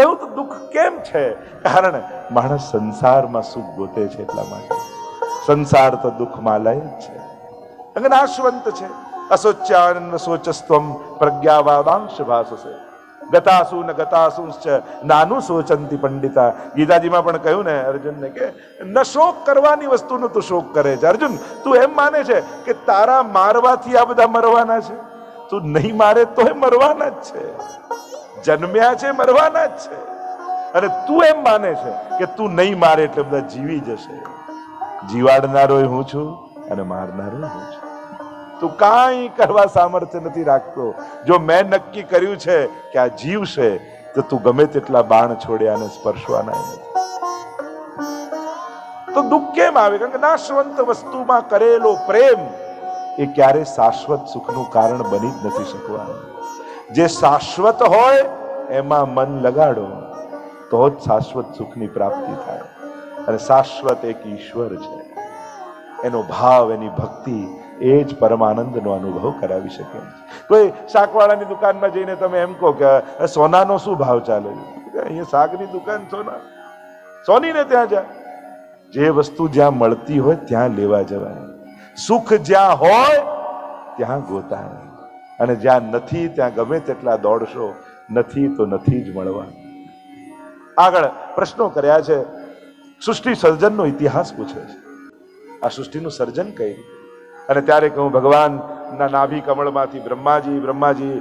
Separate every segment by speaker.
Speaker 1: કહ્યું તો દુઃખ કેમ છે? કારણ માણસ સંસારમાં સુખ ગોતે છે એટલા માટે. સંસાર તો દુઃખમાં લય જ છે. અને નાશવંત છે. અશોચ્યાનંદ શોચસ્ત્વમ પ્રજ્ઞાવાદાંશ ભાષસે ગતાસુ ન ગતાસુશ્ચ નાનું શોચંતી પંડિતા. ગીતાજીમાં પણ કહ્યું ને અર્જુનને કે ન શોક કરવાની વસ્તુનો તું શોક કરે છે. અર્જુન, તું એમ માને છે કે તારા મારવાથી આ બધા મરવાના છે? તું નહીં મારે તોય મરવાના જ છે. જન્મ્યા છે, મરવાના જ છે. અને તું એમ માને છે કે તું નહીં મારે એટલે બધા જીવી જશે. જીવાડનારો હું છું અને મારનારો હું છું. તું કાંઈ કરવા સામર્થ્ય નથી રાખતો. જો મેં નક્કી કર્યું છે કે આ જીવશે તો તું ગમે તેટલા બાણ છોડ્યા અને સ્પર્શવાના નથી. તો દુઃખ કેમ આવે? કારણ કે નાશવંત વસ્તુમાં કરેલો પ્રેમ એ ક્યારે શાશ્વત સુખનું કારણ બની જ નથી શકવાનું. જે શાશ્વત હોય એમાં મન લગાડો તો જ શાશ્વત સુખની પ્રાપ્તિ થાય. અને શાશ્વત એક ઈશ્વર છે. એનો ભાવ, એની ભક્તિ એ જ પરમાનંદનો અનુભવ કરાવી શકે. કોઈ શાકવાળાની દુકાનમાં જઈને તમે એમ કહો કે સોનાનો શું ભાવ ચાલે છે? અહીંયા શાકની દુકાન સોનીને ત્યાં જા. જે વસ્તુ જ્યાં મળતી હોય ત્યાં લેવા જવાય. સુખ જ્યાં હોય ત્યાં ગોતાય. અને જ્યાં નથી ત્યાં ગમે તેટલા દોડશો, નથી તો નથી જ મળવાનું. આગળ પ્રશ્નો કર્યા છે. સૃષ્ટિ સર્જનનો ઇતિહાસ પૂછે છે. આ સૃષ્ટિનું સર્જન કઈ? અને ત્યારે કહું ભગવાનના નાભી કમળમાંથી બ્રહ્માજી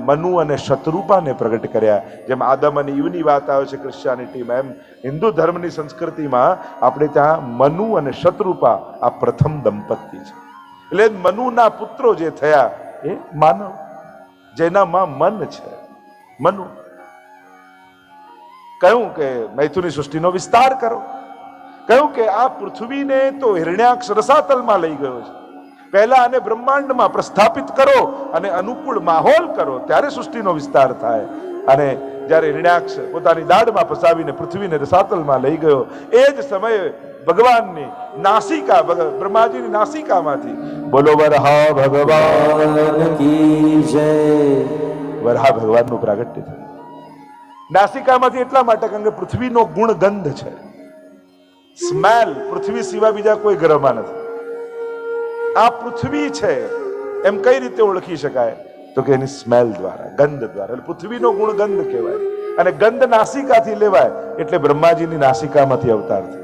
Speaker 1: મનુ અને શતરૂપાને પ્રગટ કર્યા. જેમ આદમ અને ઈવની વાત આવે છે ક્રિશ્ચિયાનિટીમાં, એમ હિન્દુ ધર્મની સંસ્કૃતિમાં આપણે ત્યાં મનુ અને શતરૂપા આ પ્રથમ દંપતી છે. એટલે મનુના પુત્રો જે થયા એ માનવ, જેનામાં મન છે. મનુ કહ્યું કે મૈથુની સૃષ્ટિનો વિસ્તાર કરો. કહ્યું કે આ પૃથ્વીને તો હિરણ્યાક્ષ રસાતલમાં લઈ ગયો છે. પહેલા આને બ્રહ્માંડમાં પ્રસ્થાપિત કરો અને અનુકૂળ માહોલ કરો, ત્યારે સૃષ્ટિનો વિસ્તાર થાય. અને જ્યારે હિરણ્યાક્ષ પોતાની દાઢમાં ફસાવીને પૃથ્વીને રસાતલમાં લઈ ગયો, એ જ સમયે ભગવાનની નાસિકા, બ્રહ્માજીની નાસિકામાંથી બોલો વરહા ભગવાન કી જય, વરહા ભગવાનનું પ્રાગટ્ય થયું. નાસિકામાંથી એટલા માટે કારણ કે પૃથ્વીનો ગુણ ગંધ છે. સ્મેલ પૃથ્વી સિવાય બીજા કોઈ ગ્રહમાં નથી. આ પૃથ્વી છે એમ કઈ રીતે ઓળખી શકાય? તો કે એની સ્મેલ દ્વારા, ગંધ દ્વારા. એટલે પૃથ્વીનો ગુણ ગંધ કહેવાય. અને ગંધ નાસિકાથી લેવાય એટલે બ્રહ્માજીની નાસિકામાંથી અવતાર થયો.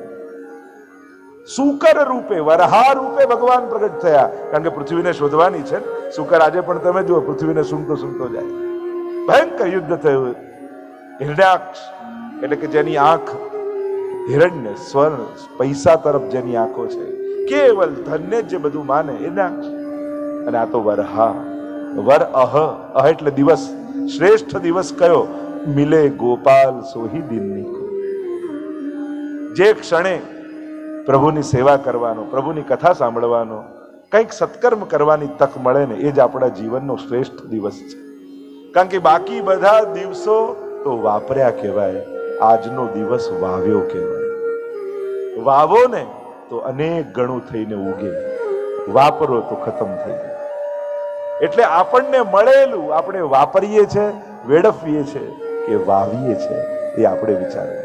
Speaker 1: શુકર રૂપે, વરહા રૂપે ભગવાન પ્રગટ થયા. કારણ કે પૃથ્વીને શોધવાની છે. શુકર આજે પણ તમે જુઓ પૃથ્વીને સૂંઘતો જાય. ભયંકર યુદ્ધ થયું. હિરણ્યાક્ષ એટલે કે જેની આંખ હિરણ્ય, સ્વર્ણ, પૈસા તરફ જેની આંખો છે, કેવલ ધન્ય જે બધું માને એના. અને આ તો વરહા, વર અહ એટલે દિવસ. શ્રેષ્ઠ દિવસ કયો? મિલે ગોપાલ સોહી દિનની. જે ક્ષણે પ્રભુની સેવા કરવાનો, પ્રભુની કથા સાંભળવાનો, કંઈક સત્કર્મ કરવાની તક મળે ને, એ જ આપણા જીવનનો શ્રેષ્ઠ દિવસ છે. કારણ કે બાકી બધા દિવસો તો વાપર્યા કહેવાય, આજનો દિવસ વાવ્યો કહેવાય. વાવો ને તો અનેક ગણું થઈને ઉગે, વાપરો તો ખતમ થઈ જાય. એટલે આપણને મળેલું આપણે વાપરીએ છે, વેડફીએ છે કે વાવીએ છે, એ આપણે વિચારવું.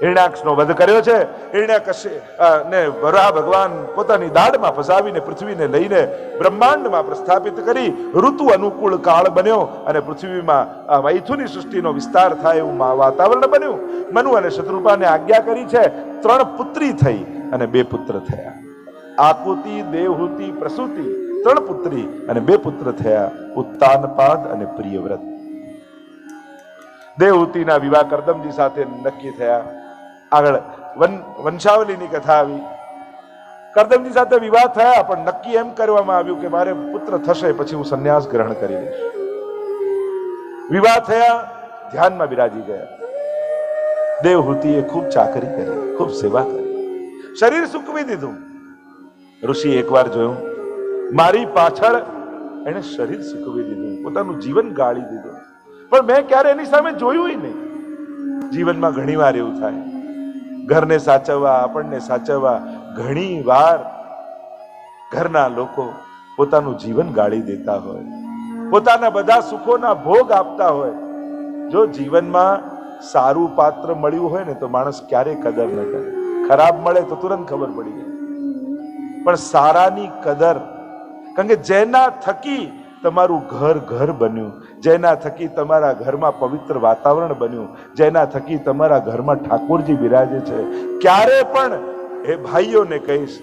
Speaker 1: હિરણ્યાક્ષનો વધ કર્યો છે. હિરણ્યાકશ્ય વરાહ ભગવાન પોતાની દાઢમાં ફસાવીને પૃથ્વીને લઈને બ્રહ્માંડમાં પ્રસ્થાપિત કરી. ઋતુ અનુકૂળ કાળ બન્યો અને પૃથ્વીમાં મૈથુની સૃષ્ટિનો વિસ્તાર થાય એવું વાતાવરણ બન્યું. મનુ અને શતરૂપાને આજ્ઞા કરી છે. 3 પુત્રી થઈ અને 2 પુત્ર થયા. આકુતિ, દેવહૂતિ, પ્રસૂતિ, 3 પુત્રી અને 2 પુત્ર થયા, ઉત્તાનપાદ અને પ્રિયવ્રત. દેવહૂતિના વિવાહ કરદમજી સાથે નક્કી થયા. આગળ વંશાવલીની કથા આવી. કરદમજી સાથે વિવાહ થયા, પણ નક્કી એમ કરવામાં આવ્યું કે મારે પુત્ર થશે પછી હું સંન્યાસ ગ્રહણ કરી લઈશ. વિવાહ થયા, ધ્યાનમાં બિરાજી ગયા. દેવહૂતિએ ખૂબ ચાકરી કરી, ખૂબ સેવા કરી, શરીર સૂકવી દીધું. ઋષિ એકવાર જોયું, મારી પાછળ એને શરીર સૂકવી દીધું, પોતાનું જીવન ગાળી દીધું, પણ મેં ક્યારે એની સામે જોયું નહીં. જીવનમાં ઘણી વાર એવું થાય. ઘરને સાચવવા, આપણને સાચવવા ઘણી વાર ઘરના લોકો પોતાનું જીવન ગાળી દેતા હોય, પોતાના બધા સુખોના ભોગ આપતા હોય, જો જીવનમાં સારું પાત્ર મળ્યું હોય ને તો માણસ ક્યારેય કદર ન કરે. ખરાબ મળે તો તુરંત ખબર પડી જાય, પણ સારાની કદર. કારણ કે જેના થકી તમારું ઘર ઘર બન્યું, જેના થકી તમારા ઘરમાં પવિત્ર વાતાવરણ બન્યું, જેના થકી તમારા ઘરમાં ઠાકોરજી બિરાજે છે, ક્યારે પણ એ ભાઈઓને કહીશ,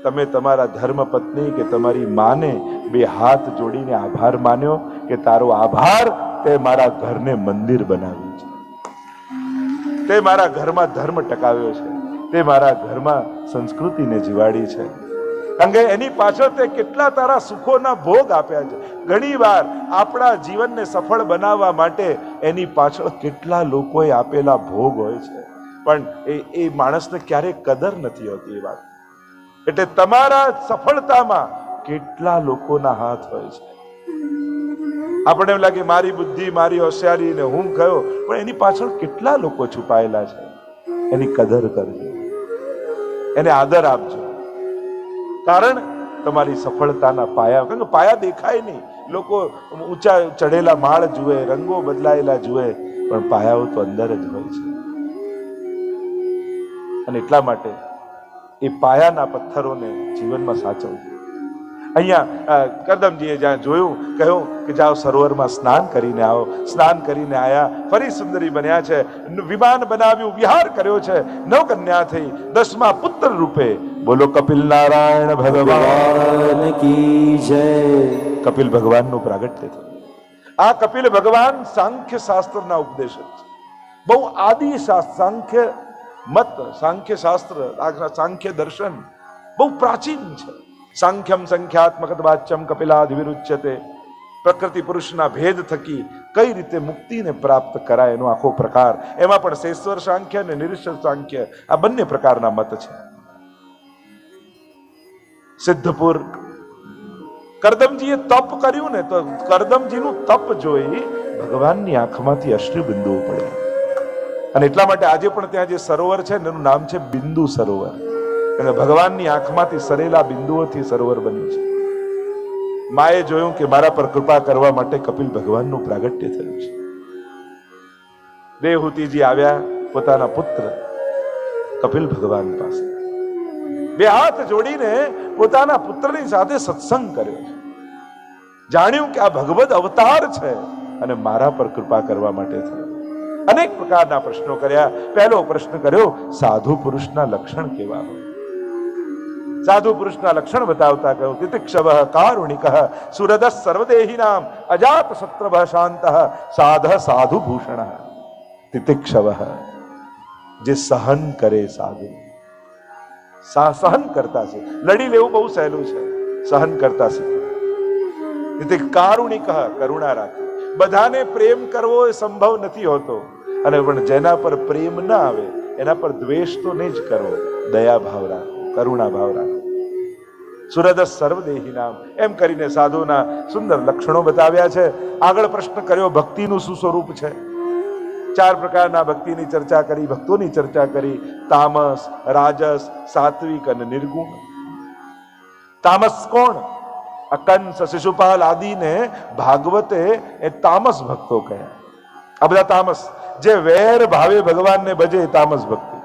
Speaker 1: તમે તમારા ધર્મપત્ની કે તમારી માને બે હાથ જોડીને આભાર માન્યો કે તારો આભાર, તે મારા ઘરને મંદિર બનાવ્યું છે, તે મારા ઘરમાં ધર્મ ટકાવ્યો છે, તે મારા ઘરમાં સંસ્કૃતિને જીવાડી છે. કારણ કે એની પાછળ તે કેટલા તારા સુખોના ભોગ આપ્યા છે. ઘણી વાર આપણા જીવનને સફળ બનાવવા માટે એની પાછળ કેટલા લોકોએ આપેલા ભોગ હોય છે, પણ એ માણસને ક્યારેય કદર નથી હોતી એ વાત. એટલે તમારા સફળતામાં કેટલા લોકોના હાથ હોય છે. આપણે એમ લાગે મારી બુદ્ધિ, મારી હોશિયારી ને હું કયો, પણ એની પાછળ કેટલા લોકો છુપાયેલા છે. એની કદર કરજો, એને આદર આપજો. કારણ તમારી સફળતાના પાયા, કારણ કે પાયા દેખાય નહીં. લોકો ઊંચા ચઢેલા માળ જુએ, રંગો બદલાયેલા જુએ, પણ પાયાઓ તો અંદર જ હોય છે. અને એટલા માટે એ પાયાના પથ્થરોને જીવનમાં સાચવજો. અહીંયા કરદમજીએ જ્યાં જોયું, કહ્યું કે જાઓ સરોવરમાં સ્નાન કરીને આવો. સ્નાન કરીને આયા, ફરી સુંદરી બન્યા છે, વિમાન બનાવ્યું, વિહાર કર્યો છે, નવકન્યા થઈ, 10મા પુત્ર રૂપે. બોલો કપિલ નારાયણ ભગવાન કી જય. કપિલ ભગવાનનું પ્રાગટ્ય થયું. આ કપિલ ભગવાન સાંખ્ય શાસ્ત્રના ઉપદેશક છે. બહુ આદિ શાસ્ત્ર, સાંખ્ય મત, સાંખ્ય શાસ્ત્ર, સાંખ્ય દર્શન બહુ પ્રાચીન છે. સાંખ્યમ સંખ્યાત્મક વાચ્યમ કપિલાદિવિરુચ્યતે. પ્રકૃતિ પુરુષના ભેદ થકી કઈ રીતે મુક્તિને પ્રાપ્ત કરાય એનો આખો પ્રકાર. એમાં પણ શેશ્વર સાંખ્ય અને નિરીશ્વર સાંખ્ય આ બંને પ્રકારના મત છે. સિદ્ધપુર કરદમજીએ તપ કર્યું ને, તો કરદમજીનું તપ જોઈ ભગવાનની આંખમાંથી અશ્રુ બિંદુઓ પડ્યા. અને એટલા માટે આજે પણ ત્યાં જે સરોવર છે એનું નામ છે બિંદુ સરોવર. ભગવાનની આંખમાંથી સરેલા બિંદુઓથી સરોવર બન્યું છે. માએ જોયું કે મારા પર કૃપા કરવા માટે કપિલ ભગવાનનું પ્રાગટ્ય થયું છે. દેવહૂતિજી આવ્યા પોતાના પુત્ર કપિલ ભગવાન પાસે, બે હાથ જોડીને પોતાના પુત્રની સાથે સત્સંગ કર્યો છે. જાણ્યું કે આ ભગવદ અવતાર છે અને મારા પર કૃપા કરવા માટે થયો. અનેક પ્રકારના પ્રશ્નો કર્યા. પહેલો પ્રશ્ન કર્યો, સાધુ પુરુષના લક્ષણ કેવા હોય? સાધુ પુરુષના લક્ષણ બતાવતા કહ્યું, તિતિક્ષવ કારુણિક સુરદ સર્વદેહિનામ અજાત શત્રુભ શાંત સાધ સાધુ ભૂષણ. તિતિક્ષવ જે સહન કરે, સાધુ સહન કરતા છે. લડી લેવું બહુ સહેલું છે, સહન કરતા શીખે. કારુણિક કરુણા રાખે. બધાને પ્રેમ કરવો એ સંભવ નથી હોતો, અને પણ જેના પર પ્રેમ ના આવે એના પર દ્વેષ તો નહીં જ કરવો. દયા ભાવ રાખો, કરુણા ભાવ રાખો. સુરદ સર્વદેહી નામ, એમ કરીને સાધુના સુંદર લક્ષણો બતાવ્યા છે. આગળ પ્રશ્ન કર્યો, ભક્તિનું શું સ્વરૂપ છે? 4 પ્રકારના ભક્તિની ચર્ચા કરી, ભક્તોની ચર્ચા કરી. તામસ, રાજસ, સાત્વિક અને નિર્ગુણ. તામસ કોણ? કંસ, શિશુપાલ આદિને ભાગવતે એ તામસ ભક્તો કહ્યા. આ બધા તામસ, જે વેર ભાવે ભગવાનને ભજે, તામસ ભક્તિ.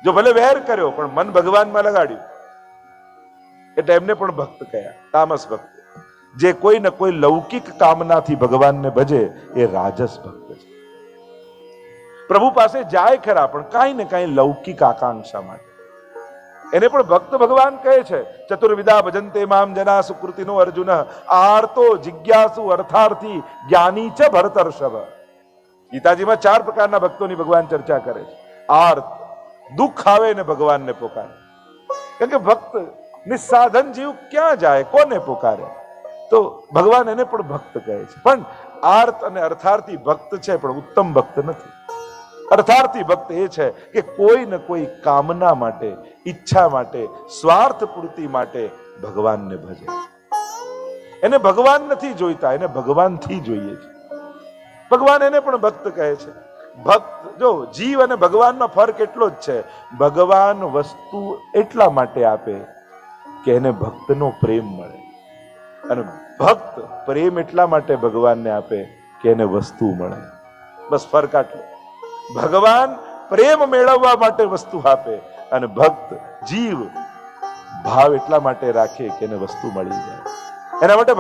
Speaker 1: જો ભલે વેર કર્યો પણ મન ભગવાનમાં લગાડ્યું એટલે એમને પણ ભક્ત કહ્યા, તામસ ભક્ત. જે કોઈ ને કોઈ લૌકિક કામનાથી ભગવાનને ભજે એ રાજસ ભક્ત છે. પ્રભુ પાસે જાય ખરા પણ કાંઈ ને કાંઈ લૌકિક આકાંક્ષા માટે, એને પણ ભક્ત ભગવાન કહે છે. ચતુર્વિધા ભજન્તે મામ જના સુકૃતિનો અર્જુન આર્તો જિજ્ઞાસુ અર્થાર્થી જ્ઞાની ચ ભરતર્ષભ. ગીતાજીમાં 4 પ્રકારના ભક્તોની ભગવાન ચર્ચા કરે છે. આર્ત, દુઃખ આવે ને ભગવાનને પોકારે. કારણ કે ભક્ત નિસ્સાધન જીવ ક્યાં જાય, કોને પોકારે? તો ભગવાન એને પણ ભક્ત કહે છે. પણ આર્ત અને અર્થાર્થી ભક્ત છે, પણ ઉત્તમ ભક્ત નથી. અર્થાર્થી ભક્ત એ છે કે કોઈ ને કોઈ કામના માટે, ઈચ્છા માટે, સ્વાર્થ પૂર્તિ માટે ભગવાનને ભજે. એને ભગવાન નથી જોઈતા, એને ભગવાનથી જોઈએ છે. ભગવાન એને પણ ભક્ત કહે છે. ભક્ત, જો જીવ અને ભગવાનમાં ફરક એટલો જ છે, ભગવાન વસ્તુ એટલા માટે આપે કે એને ભક્તનો પ્રેમ મળે, અને ભક્ત પ્રેમ એટલા માટે ભગવાનને આપે કે એને વસ્તુ મળે. બસ ફરક આટલો. ભગવાન પ્રેમ મેળવવા માટે વસ્તુ આપે અને ભક્ત જીવ ભાવ એટલા માટે રાખે કે એને વસ્તુ મળી જાય. એના માટે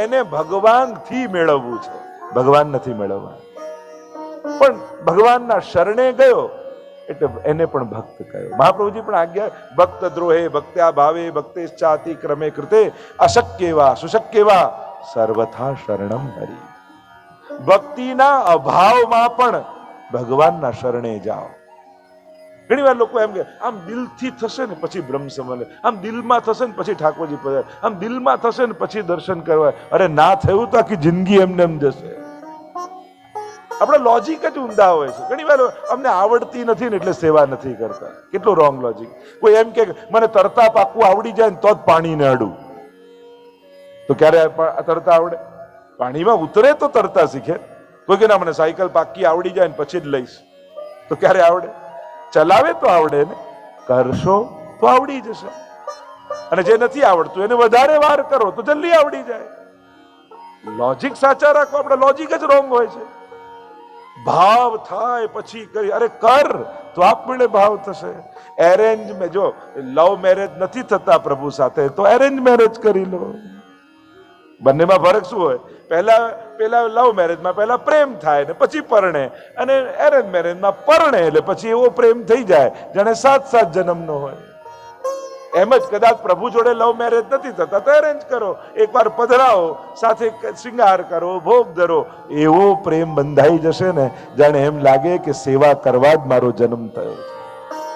Speaker 1: એને ભગવાનથી મેળવવું છે, ભગવાન નથી મેળવવા. પણ ભગવાનના શરણે ગયો એટલે એને પણ ભક્ત કહ્યો. મહાપ્રભુજી પણ આજ્ઞા ભક્ત દ્રોહે ભક્ત્યા ભાવે ભક્તેશ્ચાતિ ક્રમે કૃતે અશક્યવા સુશક્યવા સર્વથા શરણમ હરિ. ભક્તિના અભાવમાં પણ ભગવાનના શરણે જાઓ. ઘણી વાર લોકો એમ કે આમ દિલથી થશે ને પછી બ્રહ્મ સમલે, આમ દિલમાં થશે ને પછી ઠાકોરજી પધારે, આમ દિલમાં થશે ને પછી દર્શન કરવા. અરે ના થયું તો આખી જિંદગી એમને એમ જશે. આપણા લોજિક જ ઊંધા હોય છે. ઘણી વાર અમને આવડતી નથી ને એટલે સેવા નથી કરતા. કેટલું રોંગ લોજિક. કોઈ એમ કે મને તરતા પાકું આવડી જાય ને તો જ પાણીને અડું. તો ક્યારે તરતા આવડે? પાણીમાં ઉતરે તો તરતા શીખે. કોઈ કે ના મને સાયકલ પાકી આવડી જાય ને પછી જ લઈશ, તો ક્યારે આવડે? ચલાવે તો આવડે ને, કરશો તો આવડી જશે. અને જે નથી આવડતું એને વધારે વાર કરો તો જલ્દી આવડી જાય. લોજિક સાચા રાખો. આપણે લોજિક જ રોંગ હોય છે. ભાવ થાય પછી કરી, અરે કર તો આપમેળે ભાવ થશે. એરેન્જ મે જો લવ મેરેજ નથી થતા પ્રભુ સાથે તો એરેન્જ મેરેજ કરી લો. બંનેમાં ફરક શું હોય? પેલા લવ મેરેજમાં પહેલા પ્રેમ થાય ને પછી પરણે, અને એરેન્જ મેરેજમાં પરણે એટલે પછી એવો પ્રેમ થઈ જાય જાણે 7 જન્મનો હોય. એમ જ કદાચ પ્રભુ જોડે લવ મેરેજ નથી થતા તો એરેન્જ કરો, એકવાર પધરાવો, સાથે શૃંગાર કરો, ભોગ ધરો, એવો પ્રેમ બંધાઈ જશે ને જાણે એમ લાગે કે સેવા કરવા જ મારો જન્મ થયો છે.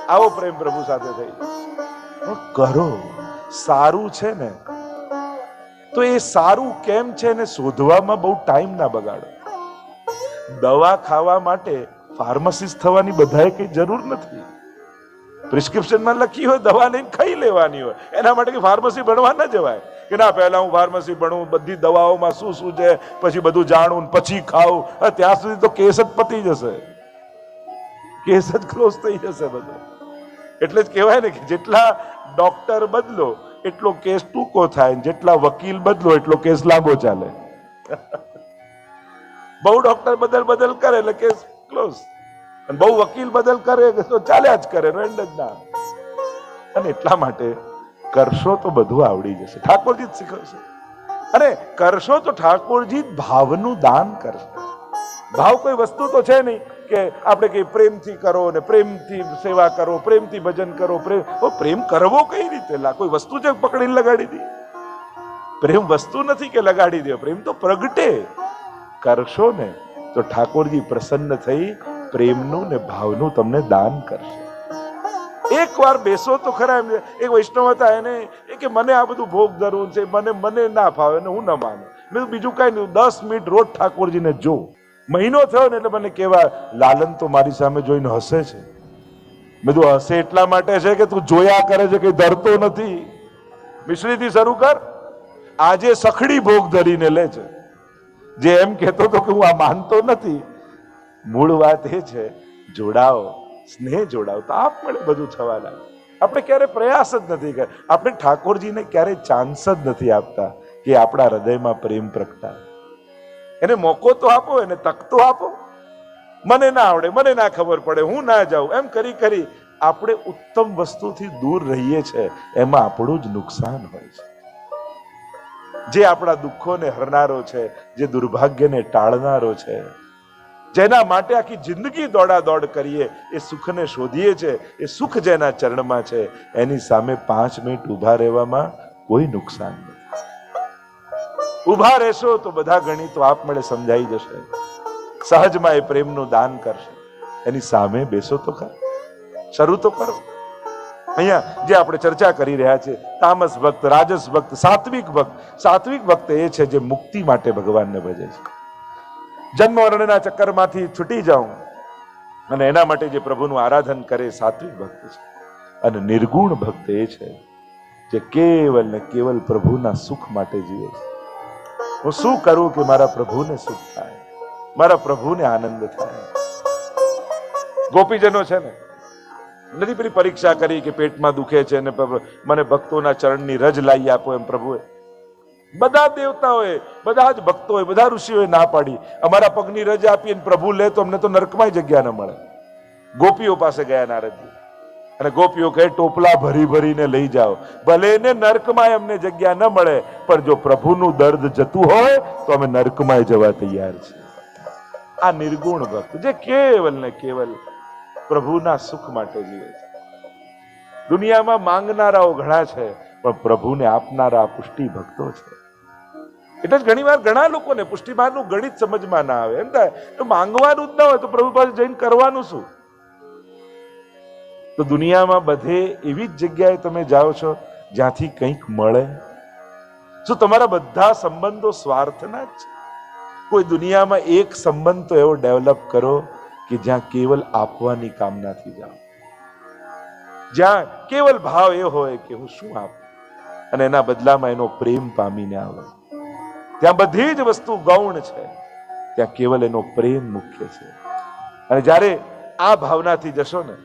Speaker 1: આવો પ્રેમ પ્રભુ સાથે થઈ કરો. સારું છે ને તો એ સારું કેમ છે ને શોધવામાં બહુ ટાઈમ ના બગાડો. દવા ખાવા માટે ફાર્માસિસ્ટ થવાની બધાએ કઈ જરૂર નથી. પ્રિસ્ક્રિપ્શનમાં લખી હોય દવા લઈને ખાઈ લેવાની હોય. એના માટે ફાર્મસી ભણવા ન જવાય કે ના પહેલા હું ફાર્મસી ભણું, બધી દવાઓમાં શું શું છે પછી બધું જાણું પછી ખાવું. ત્યાં સુધી તો કેસ જ પતી જશે, કેસ જ ક્લોઝ થઈ જશે બધો. એટલે જ કહેવાય ને કે જેટલા ડોક્ટર બદલો એટલો કેસ ટૂંકો થાય, જેટલા વકીલ બદલો એટલો કેસ લાંબો ચાલે. બહુ ડોક્ટર બદલ કરે એટલે કેસ ક્લોઝ, અને બહુ વકીલ બદલ કરે તો ચાલ્યા જ કરે, એન્ડ જ ના. અને એટલા માટે કરશો તો બધું આવડી જશે. ઠાકોરજી જ શીખવશે. અને કરશો તો ઠાકોરજી ભાવનું દાન કરશે. ભાવ કોઈ વસ્તુ તો છે નહીં કે આપણે કઈ પ્રેમથી કરો ને પ્રેમથી સેવા કરો, પ્રેમથી ભજન કરો. પ્રેમ કરવો કઈ રીતે? કોઈ વસ્તુ છે પકડીને લગાડી દી? પ્રેમ વસ્તુ નથી કે લગાડી દો, પ્રેમ તો પ્રગટે. કરશો ને તો ઠાકોરજી પ્રસન્ન થઈ પ્રેમનું ને ભાવનું તમને દાન કરશે. એક વાર બેસો તો ખરા. એમ એક વૈષ્ણવ હતા, એને કે મને આ બધું ભોગ ધરવું છે, મને ના ફાવે ને હું ન માનું. મેં બીજું કઈ નહીં, 10 મિનિટ રોજ ઠાકોરજીને જો. મહિનો થયો ને એટલે મને કેવા લાલન તો મારી સામે જોઈને હસે છે. મેં તું હસે એટલા માટે છે કે તું જોયા કરે છે, કઈ ધરતો નથી. મિશ્રીથી શરૂ કર. આજે સખડી ભોગ ધરીને લે છે. જે એમ કહેતો હતો કે હું આ માનતો નથી, મૂળ વાત એ છે જોડાઓ, સ્નેહ જોડાઓ તો આપમેળે બધું થવા લાગે. આપણે ક્યારે પ્રયાસ જ નથી કરતા. આપણે ઠાકોરજીને ક્યારે ચાન્સ જ નથી આપતા કે આપણા હૃદયમાં પ્રેમ પ્રગટાય. એને મોકો તો આપો, એને તક તો આપો. મને ના આવડે, મને ના ખબર પડે, હું ના જાઉં, એમ કરી આપણે ઉત્તમ વસ્તુથી દૂર રહીએ છીએ. એમાં આપણું જ નુકસાન હોય છે. જે આપણા દુઃખોને હરનારો છે, જે દુર્ભાગ્યને ટાળનારો છે, જેના માટે આખી જિંદગી દોડાદોડ કરીએ, એ સુખને શોધીએ છે, એ સુખ જેના ચરણમાં છે, એની સામે 5 મિનિટ ઊભા રહેવામાં કોઈ નુકસાન નથી. ઊભા રહેશો તો બધા ગણિતો આપમેળે સમજાઈ જશે. સહજમાં એ પ્રેમનું દાન કરશે. એની સામે બેસો તો ખરા, શરૂ તો કરો. અહીંયા જે આપણે ચર્ચા કરી રહ્યા છીએ, તામસ ભક્ત, રાજસ ભક્ત, સાત્વિક ભક્ત. સાત્વિક ભક્ત એ છે જે મુક્તિ માટે ભગવાનને ભજે છે. જન્મ મરણના ચક્કરમાંથી છૂટી જાઉં અને એના માટે જે પ્રભુનું આરાધન કરે, સાત્વિક ભક્ત છે. અને નિર્ગુણ ભક્ત એ છે જે કેવલ ને કેવલ પ્રભુના સુખ માટે જીવે છે. હું શું કરું કે મારા પ્રભુને સુખ થાય, મારા પ્રભુને આનંદ થાય. ગોપીજનો છે ને, નથી પેલી પરીક્ષા કરી કે પેટમાં દુખે છે ને મને ભક્તોના ચરણની રજ લાવી આપો એમ પ્રભુએ. બધા દેવતાઓએ, બધા જ ભક્તોએ, બધા ઋષિઓએ ના પાડી. અમારા પગની રજ આપી પ્રભુ લે તો અમને તો નરકમાં જગ્યા ન મળે. ગોપીઓ પાસે ગયા નારદજી અને ગોપીઓ કહે ટોપલા ભરી ભરીને લઈ જાઓ, ભલે ને નરકમાં અમને જગ્યા ન મળે, પણ જો પ્રભુનું દર્દ જતું હોય તો અમે નરકમાં જવા તૈયાર છીએ. આ નિર્ગુણ ભક્ત જે કેવલ ને કેવલ પ્રભુના સુખ માટે જીવે છે. દુનિયામાં માંગનારાઓ ઘણા છે, પણ પ્રભુને આપનારા પુષ્ટિ ભક્તો છે. એટલે જ ઘણી વાર ઘણા લોકોને પુષ્ટિમાનનું ગણિત સમજમાં ના આવે. એમ થાય તો માંગવાનું જ ના હોય તો પ્રભુ પાસે જઈને કરવાનું શું? તો દુનિયામાં બધે એવી જ જગ્યાએ તમે જાઓ છો જ્યાંથી કંઈક મળે. શું તમારા બધા સંબંધો સ્વાર્થના જ છે? કોઈ દુનિયામાં એક સંબંધ તો એવો ડેવલપ કરો કે જ્યાં કેવલ આપવાની કામનાથી જાઓ, જ્યાં કેવલ ભાવ એ હોય કે હું શું આપું અને એના બદલામાં એનો પ્રેમ પામીને આવો. ત્યાં બધી જ વસ્તુ ગૌણ છે, ત્યાં કેવલ એનો પ્રેમ મુખ્ય છે. અને જ્યારે આ ભાવનાથી જશો ને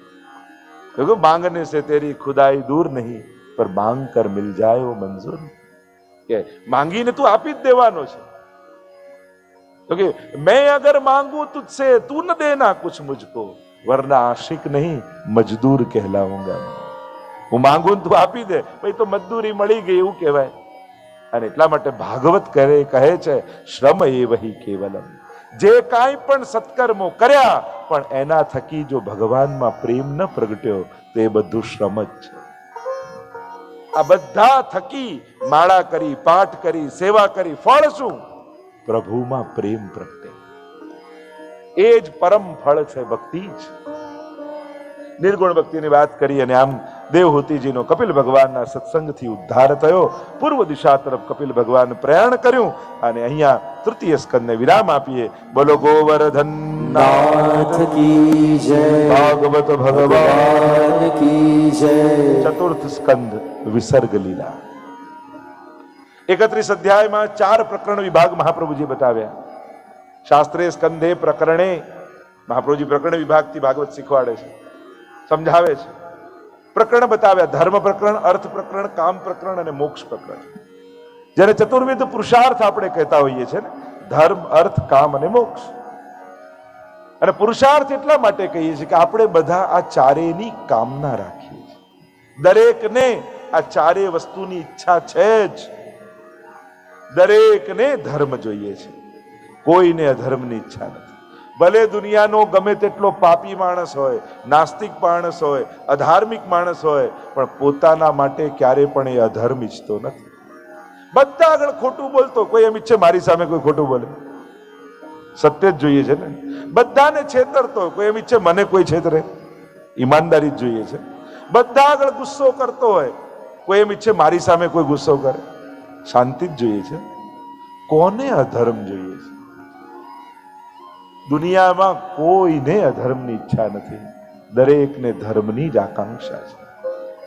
Speaker 1: તો માંગને સે તેરી ખુદાઈ દૂર નહીં, પર માંગ કર મિલ જાય વો મંજૂર. કે માંગીને તું આપી જ દેવાનો છે. તો કે मैं अगर मांगू तुझसे तू न देना कुछ मुझको, वरना आशिक नहीं मजदूर कहलाऊंगा. હું માંગુ તું આપી દે, ભાઈ તો મજદૂરી મળી ગઈ એવું કહેવાય. અને એટલા માટે ભાગવત કહે છે શ્રમ એ વહી કેવલમ. જે કાંઈ પણ સત્કર્મો કર્યા પણ એના થકી જો ભગવાનમાં પ્રેમ ન પ્રગટ્યો તો એ બધું શ્રમ જ છે. આ બધા થકી માળા કરી, પાઠ કરી, સેવા કરી, ફળ શું? પ્રભુમાં પ્રેમ પ્રગટે. એ જ પરમ ફળ છે ભક્તિ જ. નિર્ગુણ ભક્તિની વાત કરી અને આમ દેવહૂતિજીનો કપિલ ભગવાનના સત્સંગથી ઉદ્ધાર થયો. પૂર્વ દિશા તરફ કપિલ ભગવાન પ્રયાણ કર્યું અને અહીંયા તૃતીય સ્કંદને વિરામ આપીએ. બોલો ગોવર્ધન નાથ કી જય, ભાગવત ભગવાન કી જય. ચતુર્થ સ્કંદ વિસર્ગ લીલા. 31 અધ્યાયમાં 4 પ્રકરણ વિભાગ મહાપ્રભુજી બતાવ્યા. શાસ્ત્રીય સ્કંધે પ્રકરણે મહાપ્રભુજી પ્રકરણ વિભાગથી ભાગવત શીખવાડે છે, સમજાવે છે. પ્રકરણ બતાવ્યા: ધર્મ પ્રકરણ, અર્થ પ્રકરણ, કામ પ્રકરણ અને મોક્ષ પ્રકરણ. જેને ચતુર્વિધ પુરુષાર્થ આપણે કહેતા હોઈએ છીએ ને, ધર્મ, અર્થ, કામ અને મોક્ષ. અને પુરુષાર્થ એટલા માટે કહીએ છીએ કે આપણે બધા આ ચારેયની કામના રાખીએ છીએ. દરેકને આ ચારેય વસ્તુની ઈચ્છા છે જ. દરેકને ધર્મ જોઈએ છે, કોઈને અધર્મની ઈચ્છા નથી. ભલે દુનિયાનો ગમે તેટલો પાપી માણસ હોય, નાસ્તિક માણસ હોય, અધાર્મિક માણસ હોય, પણ પોતાના માટે ક્યારે પણ એ અધર્મ ઈચ્છતો નથી. બધા આગળ ખોટું બોલતો, કોઈ એમ ઈચ્છે મારી સામે કોઈ ખોટું બોલે? સત્ય જ જોઈએ છે ને. બધાને છેતરતો, કોઈ એમ ઈચ્છે મને કોઈ છેતરે? ઈમાનદારી જ જોઈએ છે. બધા આગળ ગુસ્સો કરતો હોય, કોઈ એમ ઈચ્છે મારી સામે કોઈ ગુસ્સો કરે? શાંતિ જ જોઈએ છે. કોને અધર્મ જોઈએ છે? દુનિયામાં કોઈને અધર્મની ઈચ્છા નથી, દરેકને ધર્મની જ આકાંક્ષા છે.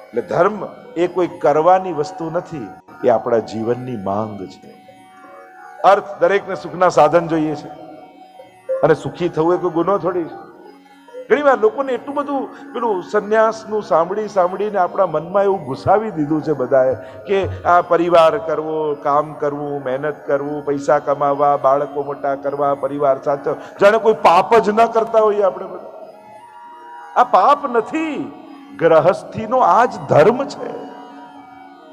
Speaker 1: એટલે ધર્મ એ કોઈ કરવાની વસ્તુ નથી, એ આપણા જીવનની માંગ છે. અર્થ, દરેકને સુખના સાધન જોઈએ છે, અને સુખી થવું એ કોઈ ગુનો થોડી છે. ઘણી વાર લોકોને એટલું બધું પેલું સંન્યાસનું સાંભળીને આપણા મનમાં એવું ઘુસાવી દીધું છે બધાએ કે આ પરિવાર કરવો, કામ કરવું, મહેનત કરવું, પૈસા કમાવા, બાળકો મોટા કરવા, પરિવાર સાચવ, જાણે કોઈ પાપ જ ન કરતા હોઈએ આપણે બધા. આ પાપ નથી, ગ્રહસ્થીનો આ જ ધર્મ છે.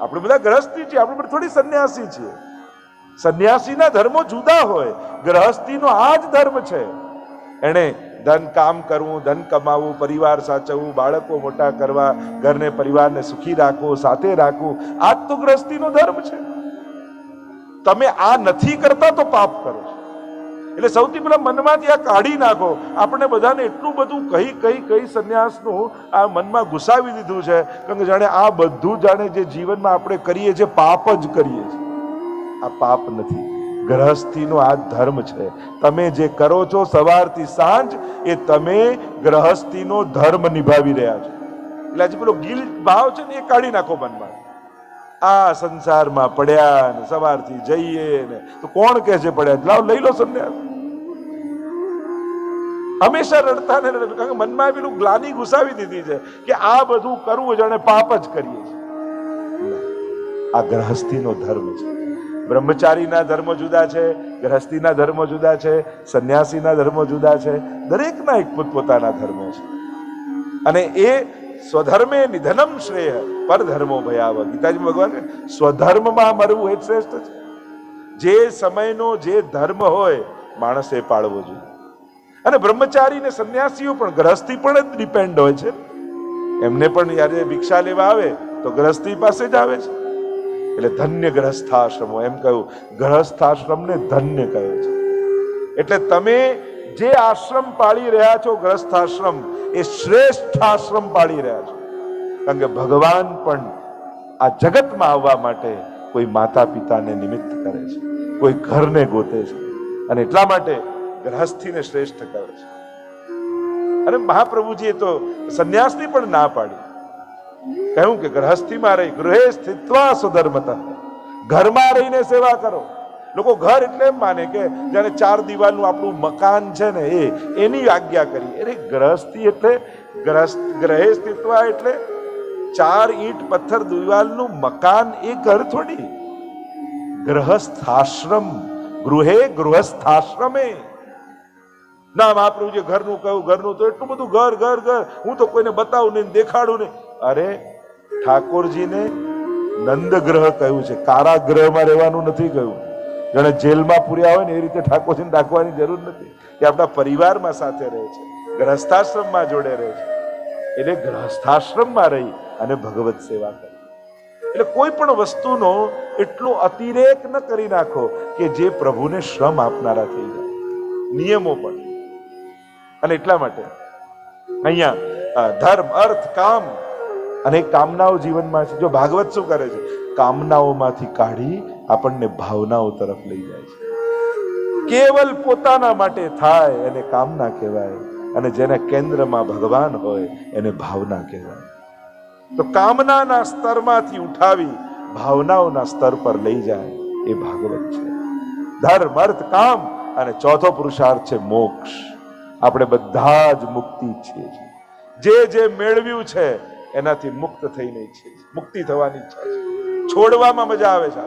Speaker 1: આપણે બધા ગ્રહસ્થી છીએ, આપણે બધા થોડી સંન્યાસી છીએ. સંન્યાસીના ધર્મો જુદા હોય, ગ્રહસ્થીનો આ જ ધર્મ છે. એને ધન કામ કરવું, ધન કમાવું, પરિવાર સાચવવું, બાળકો મોટા કરવા, ઘરને પરિવારને સુખી રાખવું, સાથે રાખવું, આ જ તો ગ્રહસ્થીનો ધર્મ છે. તમે આ નથી કરતા તો પાપ કરો છો. એટલે સૌથી પહેલા મનમાંથી આ કાઢી નાખો. આપણે બધાને એટલું બધું કઈ સંન્યાસનું આ મનમાં ઘુસાવી દીધું છે કે જાણે આ બધું જાણે જે જીવનમાં આપણે કરીએ છીએ પાપ જ કરીએ છીએ. આ પાપ નથી, ગ્રહસ્થીનો આ ધર્મ છે. તમે જે કરો છો સવારથી સાંજ, એ તમે ગ્રહસ્થીનો ધર્મ નિભાવી રહ્યા છો. એટલે આજે પેલો ગિલ્ટ ભાવ છે ને, એ કાઢી નાખો મનમાં. આ સંસારમાં પડ્યા ને સવારથી જઈએ ને તો કોણ કહે છે પડ્યા, લાવ લઈ લો સંન્યાસ. હંમેશા રડતા ને રડતા, કારણ કે મનમાં પેલું ગ્લાની ઘુસાવી દીધી છે કે આ બધું કરવું જાણે પાપ જ કરીએ છીએ. આ ગ્રહસ્થીનો ધર્મ છે. બ્રહ્મચારીના ધર્મો જુદા છે, ગ્રહસ્થીના ધર્મો જુદા છે, સંન્યાસીના ધર્મો જુદા છે, દરેકના એક પોતપોતાના ધર્મો છે. અને એ સ્વધર્મે નિધનમ શ્રેય પર ધર્મો ભયાવ. ગીતાજી ભગવાન સ્વધર્મમાં મરવું એ જ શ્રેષ્ઠ છે. જે સમયનો જે ધર્મ હોય માણસે પાળવો જોઈએ. અને બ્રહ્મચારી ને સંન્યાસીઓ પણ ગ્રહસ્થી પણ જ ડિપેન્ડ હોય છે. એમને પણ જ્યારે ભિક્ષા લેવા આવે તો ગ્રહસ્થી પાસે જ આવે છે. એટલે ધન્ય ગ્રહસ્થાશ્રમો એમ કહ્યું, ગ્રહસ્થાશ્રમને ધન્ય કહ્યો છે. એટલે તમે જે આશ્રમ પાળી રહ્યા છો, ગ્રહસ્થાશ્રમ, એ શ્રેષ્ઠ આશ્રમ પાળી રહ્યા છો. કારણ કે ભગવાન પણ આ જગતમાં આવવા માટે કોઈ માતા પિતાને નિમિત્ત કરે છે, કોઈ ઘરને ગોતે છે, અને એટલા માટે ગ્રહસ્થીને શ્રેષ્ઠ કહે છે. અને મહાપ્રભુજીએ તો સંન્યાસની પણ ના પાડી, કહ્યું કે ગ્રહસ્થીમાં રહી ગૃહે સ્થિત્વા સુધર્મતઃ, ઘરમાં રહીને સેવા કરો. લોકો ઘર એટલે એમ માને કે જાણે 4 દિવાલનું આપણું મકાન છે ને એની આજ્ઞા કરી. અરે ગ્રહસ્થી એટલે ગ્રહે સ્થિત્વા એટલે 4 ઈંટ પથ્થર દિવાલનું મકાન એ ઘર થોડી. ગ્રહસ્થાશ્રમ, ગૃહે ગૃહસ્થાશ્રમે. ના મહાપ્રભુજી ઘરનું કહ્યું, ઘરનું તો એટલું બધું ઘર ઘર ઘર, હું તો કોઈને બતાવું નહીં, દેખાડું નહીં. અરે ઠાકોરજીને નંદગ્રહ કહ્યું છે, કારાગ્રહમાં રહેવાનું નથી કહ્યું. જાણે જેલમાં પૂર્યા હોય ને એ રીતે ઠાકોરજીને રાખવાની જરૂર નથી. એ આપણા પરિવારમાં સાથે રહે છે, ગ્રહસ્થાશ્રમમાં જોડે રહે છે. એટલે ગ્રહસ્થાશ્રમમાં રહી અને ભગવત સેવા કરે. એટલે કોઈ પણ વસ્તુનો એટલો અતિરેક ન કરી નાખો કે જે પ્રભુને શ્રમ આપનારા થઈ જાય. નિયમો પણ. અને એટલા માટે અહીંયા ધર્મ, અર્થ, કામ અને કામનાઓ જીવનમાં છે. જો ભાગવત શું કરે છે? કામનાઓમાંથી કાઢી આપણને ભાવનાઓ તરફ લઈ જાય છે. કેવલ પોતાના માટે થાય એને કામના કહેવાય, અને જેના કેન્દ્રમાં ભગવાન હોય એને ભાવના કહેવાય. તો કામનાના સ્તરમાંથી ઉઠાવી ભાવનાઓના સ્તર પર લઈ જાય એ ભાગવત છે. ધર્મ, અર્થ, કામ અને ચોથો પુરુષાર્થ છે મોક્ષ. આપણે બધા જ મુક્તિ ઈચ્છીએ છીએ. જે મેળવ્યું છે એનાથી મુક્ત થઈને ઈચ્છીએ છીએ. મુક્તિ થવાની ઈચ્છા છે. છોડવામાં મજા આવે છે.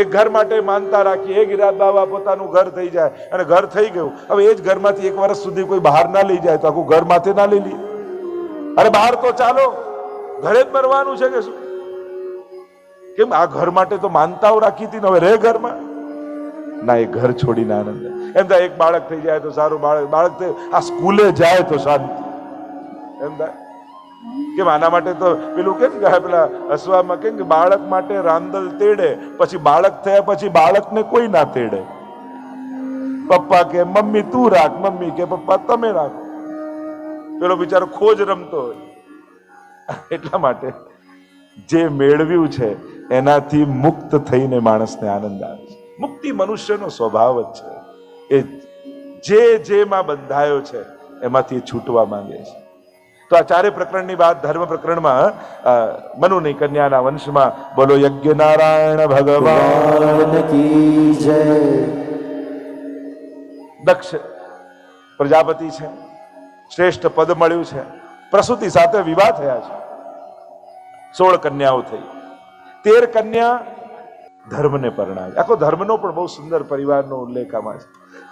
Speaker 1: એક ઘર માટે માનતા રાખી, એક ગિરાજ બાબા પોતાનું ઘર થઈ જાય અને ઘર થઈ ગયું. હવે એ જ ઘરમાંથી 1 વર્ષ સુધી કોઈ બહાર ના લઈ જાય તો આખું ઘર માથે ના લઈ લઈએ. અરે બહાર તો ચાલો, ઘરે જ મરવાનું છે કે શું? કેમ? આ ઘર માટે તો માનતાઓ રાખી હતી ને હવે રહે ઘરમાં ના. એ ઘર છોડીને આનંદ. એમ થાય એક બાળક થઈ જાય તો સારું, બાળક આ સ્કૂલે જાય તો શાંતિ. એમ થાય કેમ? આના માટે તો પેલું કેમ કે પેલા અસવામાં કેમ કે બાળક માટે રાંદલ તેડે, પછી બાળક થયા પછી બાળકને કોઈ ના તેડે. પપ્પા કે મમ્મી તું રાખ, મમ્મી કે પપ્પા તમે રાખો. પેલો બિચારો ખોજ રમતો હોય. એટલા માટે જે મેળવ્યું છે એનાથી મુક્ત થઈને માણસને આનંદ આવે છે. મુક્તિ મનુષ્યનો સ્વભાવ જ છે. એ જેમાં બંધાયો છે એમાંથી છૂટવા માંગે છે. તો આ 4 પ્રકરણની વાત ધર્મ પ્રકરણમાં મનુની કન્યાના વંશમાં બોલો યજ્ઞ નારાયણ ભગવાન કી જય. દક્ષ પ્રજાપતિ છે, શ્રેષ્ઠ પદ મળ્યું છે, પ્રસૂતિ સાથે વિવાહ થયા છે. 16 કન્યાઓ થઈ. 13 કન્યા ધર્મને પરણાવી. આખો ધર્મનો પણ બહુ સુંદર પરિવારનો ઉલ્લેખ આમાં છે.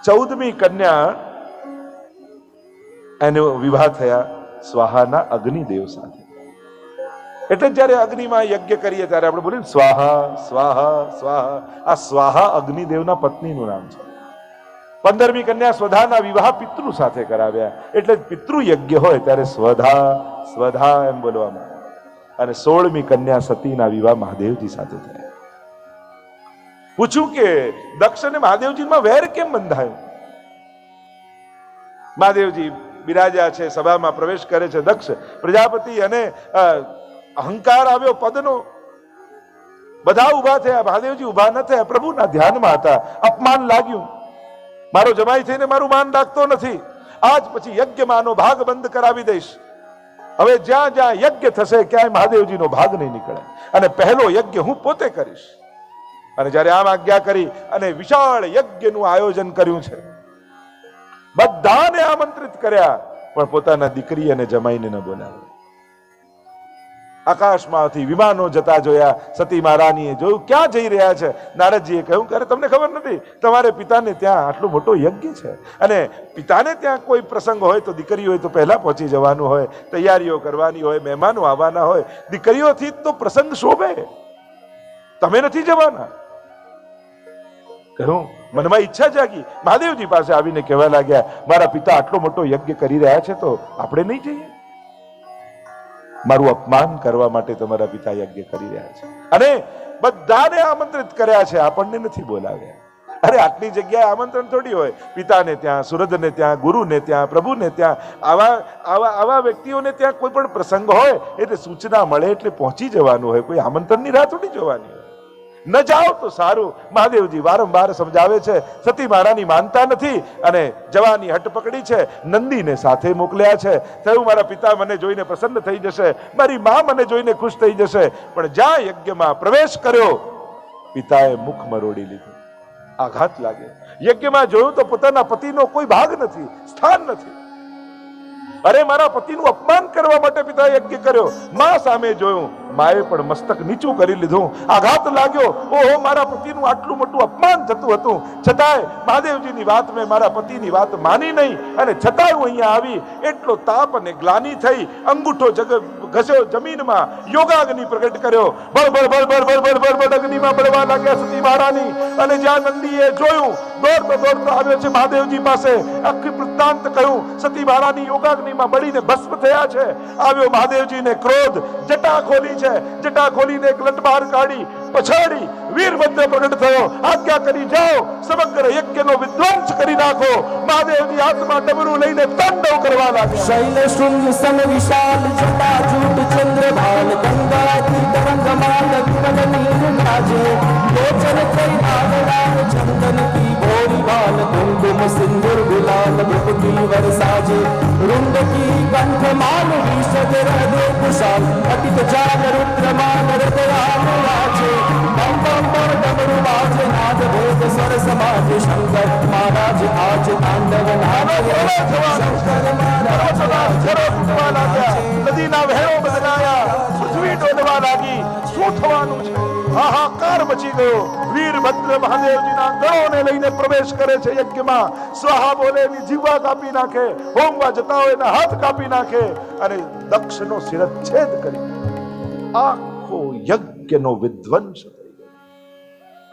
Speaker 1: 14મી કન્યા એનો વિવાહ થયા સ્વાહાના અગ્નિદેવ સાથે. એટલે જયારે અગ્નિમાં યજ્ઞ કરીએ ત્યારે આપણે બોલીએ સ્વાહા સ્વાહા સ્વાહા. આ સ્વાહા અગ્નિદેવના પત્નીનું નામ છે. 15મી કન્યા સ્વધાના વિવાહ પિતૃ સાથે કરાવ્યા. એટલે પિતૃ યજ્ઞ હોય ત્યારે સ્વધા સ્વધા એમ બોલવામાં. અને 16મી કન્યા સતીના વિવાહ મહાદેવજી સાથે થયા. પૂછ્યું કે દક્ષ અને મહાદેવજીમાં વેર કેમ બંધાયો? મહાદેવજી બિરાજા છે, સભામાં પ્રવેશ કરે છે. દક્ષ પ્રજાપતિ અને અહંકાર આવ્યો પદનો. બધા ઉભા થયા, મહાદેવજી ઉભા ન થયા. પ્રભુના ધ્યાનમાં હતા. અપમાન લાગ્યું. મારો જમાઈ થઈને મારું માન રાખતો નથી. આજ પછી યજ્ઞમાંનો ભાગ બંધ કરાવી દઈશ. હવે જ્યાં જ્યાં યજ્ઞ થશે ક્યાંય મહાદેવજીનો ભાગ નહીં નીકળે, અને પહેલો યજ્ઞ હું પોતે કરીશ. અને જયારે આમ આજ્ઞા કરી અને વિશાળ યજ્ઞનું આયોજન કર્યું છે. બધાને આમંત્રિત કર્યા, પણ પોતાના દીકરી અને જમાઈને ન બોલાવ્યા. આકાશમાંથી વિમાનો જતા જોયા. સતી મહારાણીએ જોયું ક્યાં જઈ રહ્યા છે. નારદજીએ કહ્યું કે અરે તમને ખબર નથી, તમારે પિતાને ત્યાં આટલો મોટો યજ્ઞ છે, અને પિતાને ત્યાં કોઈ પ્રસંગ હોય તો દીકરીઓ હોય તો પહેલા પહોંચી જવાનું હોય, તૈયારીઓ કરવાની હોય, મહેમાનો આવવાના હોય. દીકરીઓથી તો પ્રસંગ શોભે, તમે નથી જવાના. કહ્યું મનમાં ઈચ્છા જાગી. મહાદેવજી પાસે આવીને કહેવા લાગ્યા, મારા પિતા આટલો મોટો યજ્ઞ કરી રહ્યા છે તો આપણે નહીં જઈએ? મારું અપમાન કરવા માટે તમારા પિતા યજ્ઞ કરી રહ્યા છે, અને બધાને આમંત્રિત કર્યા છે, આપણને નથી બોલાવ્યા. અરે આટલી જગ્યાએ આમંત્રણ થોડી હોય. પિતાને ત્યાં, સુરજને ત્યાં, ગુરુને ત્યાં, પ્રભુને ત્યાં, આવા વ્યક્તિઓને ત્યાં કોઈ પણ પ્રસંગ હોય એટલે સૂચના મળે એટલે પહોંચી જવાનું હોય. કોઈ આમંત્રણની રાહ થોડી જોવાની હોય. ન જાઓ તો સારું. મહાદેવજી વારંવાર સમજાવે છે. સતી મહારાણી માનતા નથી અને જવાની હટ પકડી છે. નંદીને સાથે મોકલ્યા છે. થયું મારા પિતા મને જોઈને પ્રસન્ન થઈ જશે, મારી મા મને જોઈને ખુશ થઈ જશે. પણ જ્યાં યજ્ઞમાં પ્રવેશ કર્યો, પિતાએ મુખ મરોડી લીધું. આઘાત લાગે. યજ્ઞમાં જોયું તો પોતાના પતિનો કોઈ ભાગ નથી, સ્થાન નથી. અરે મારા પતિનું અપમાન કરવા માટે પિતાએ યજ્ઞ કર્યો. મા સામે જોયું, માએ પણ મસ્તક નીચું કરી લીધું. આઘાત લાગ્યો. ઓહો, મારા પતિનું આટલું મોટું અપમાન થતું હતું, છતાંય મહાદેવજીની વાત મેં મારા પતિની વાત માની નહીં, અને છતાંય હું અહીંયા આવી. એટલો તાપ અને ગ્લાની થઈ. અંગૂઠો ઘસ્યો જમીનમાં, યોગાગ્નિ પ્રગટ કર્યો. બળ બળ બળ બળ બળ બળ બળ બળ અગ્નિમાં બળવા લાગ્યા સતી મહારાણી. અને જ્યાં નંદીએ જોયું, દોડતો આવ્યો છે મહાદેવજી પાસે. આખી વૃત્તાંત કહ્યું. સતી મહારાણી યોગાગ્નિમાં બળીને ભસ્મ થયા છે. આવ્યો મહાદેવજીને ક્રોધ. જટા ખોલી છે, જટા ખોલીને એક લટ બહાર કાઢી. પછાડી વીરભદ્ર પ્રગટ થયો. આજ્ઞા કરી જાઓ, સમગ્ર યજ્ઞનો વિધ્વંસ કરી નાખો. મહાદેવજી હાથમાં ડમરું લઈને તાંડવ કરવા લાગ્યા.
Speaker 2: શૈલ શૃંગ સમ વિશાલ જટાજૂટ ચંદ્રભાલ ગંગાથી તરંગમાલ વિમલ નીર ગાજે. લોચન ત્રય નાગલાલ ચંદન કી ભોરી ભાલ કુમકુમ સિંદૂર ગુલાલ ભૂપતિ વરસાજે. रुंड की कंठ माल विशद हृदय कुशाल अटित जाल रुद्रमान हृदयाम राजे. बम बम बम डमरू बाजे नाद भेद स्वर समाज शंकर महाराज आज तांडव नाचे. शंकर महाराज
Speaker 1: નદીના વહેણો બદલાયા. પૃથ્વી ડોલવા લાગી. શું થવાનું છે? હાહાકાર મચી ગયો. વીરભદ્ર મહાદેવજીના ગણોને લઈને પ્રવેશ કરે છે યજ્ઞમાં. સ્વાહા બોલે એની જીવા કાપી નાખે, હોમવા જતા હોય એના હાથ કાપી નાખે, અને દક્ષનો શિરચ્છેદ કરી આખો યજ્ઞનો વિધ્વંસ થઈ ગયો.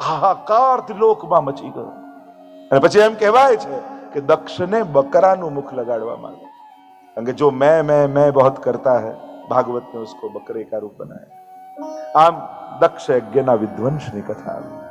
Speaker 1: હાહાકાર લોકમાં મચી ગયો. અને પછી એમ કહેવાય છે કે દક્ષને બકરાનું મુખ લગાડવામાં આવ્યું. કારણ કે જો मैं बहुत करता है, भागवत ने उसको बकरे का रूप बनाया. આમ દક્ષ યજ્ઞના વિધ્વંસની કથા આવી.